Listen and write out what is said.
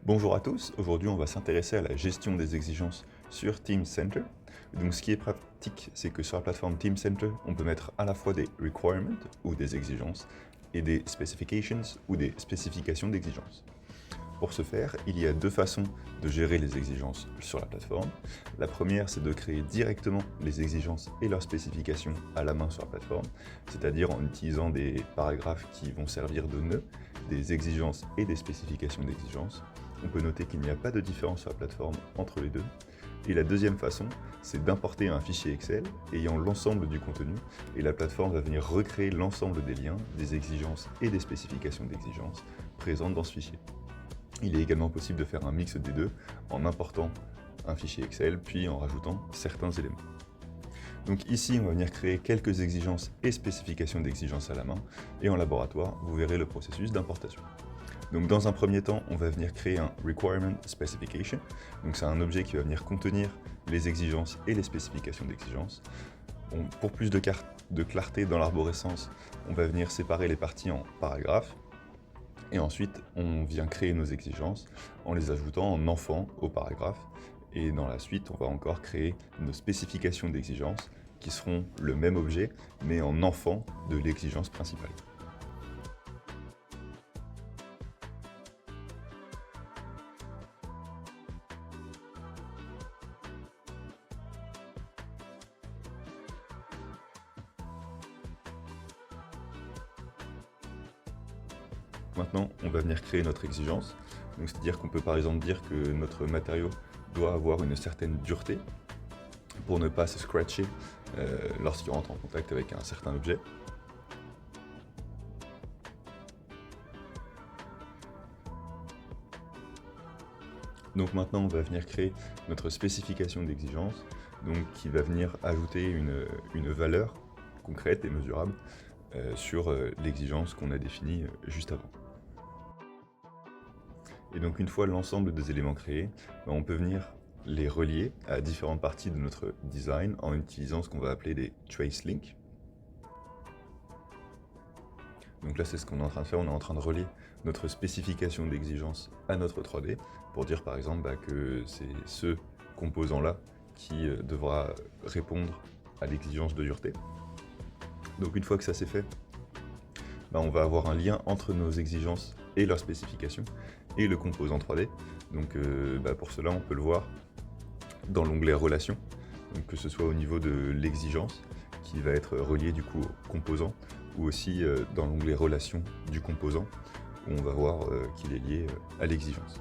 Bonjour à tous, aujourd'hui on va s'intéresser à la gestion des exigences sur Teamcenter. Donc ce qui est pratique, c'est que sur la plateforme Teamcenter, on peut mettre à la fois des requirements ou des exigences et des specifications ou des spécifications d'exigences. Pour ce faire, il y a deux façons de gérer les exigences sur la plateforme. La première, c'est de créer directement les exigences et leurs spécifications à la main sur la plateforme, c'est-à-dire en utilisant des paragraphes qui vont servir de nœuds, des exigences et des spécifications d'exigences. On peut noter qu'il n'y a pas de différence sur la plateforme entre les deux. Et la deuxième façon, c'est d'importer un fichier Excel ayant l'ensemble du contenu, et la plateforme va venir recréer l'ensemble des liens, des exigences et des spécifications d'exigences présentes dans ce fichier. Il est également possible de faire un mix des deux en important un fichier Excel puis en rajoutant certains éléments. Donc ici, on va venir créer quelques exigences et spécifications d'exigences à la main, et en laboratoire, vous verrez le processus d'importation. Donc dans un premier temps, on va venir créer un Requirement Specification. Donc c'est un objet qui va venir contenir les exigences et les spécifications d'exigences. Pour plus de clarté dans l'arborescence, on va venir séparer les parties en paragraphes. Et ensuite, on vient créer nos exigences en les ajoutant en enfant au paragraphe. Et dans la suite, on va encore créer nos spécifications d'exigences qui seront le même objet, mais en enfant de l'exigence principale. Maintenant, on va venir créer notre exigence. C'est-à-dire qu'on peut par exemple dire que notre matériau doit avoir une certaine dureté pour ne pas se scratcher lorsqu'il rentre en contact avec un certain objet. Donc maintenant, on va venir créer notre spécification d'exigence, qui va venir ajouter une valeur concrète et mesurable sur l'exigence qu'on a définie juste avant. Et donc une fois l'ensemble des éléments créés, on peut venir les relier à différentes parties de notre design en utilisant ce qu'on va appeler des trace links. Donc là, c'est ce qu'on est en train de faire, on est en train de relier notre spécification d'exigence à notre 3D pour dire par exemple que c'est ce composant-là qui devra répondre à l'exigence de dureté. Donc une fois que ça c'est fait, on va avoir un lien entre nos exigences et leurs spécifications et le composant 3D. Donc pour cela, on peut le voir dans l'onglet Relations, donc que ce soit au niveau de l'exigence qui va être relié du coup au composant, ou aussi dans l'onglet Relations du composant où on va voir qu'il est lié à l'exigence.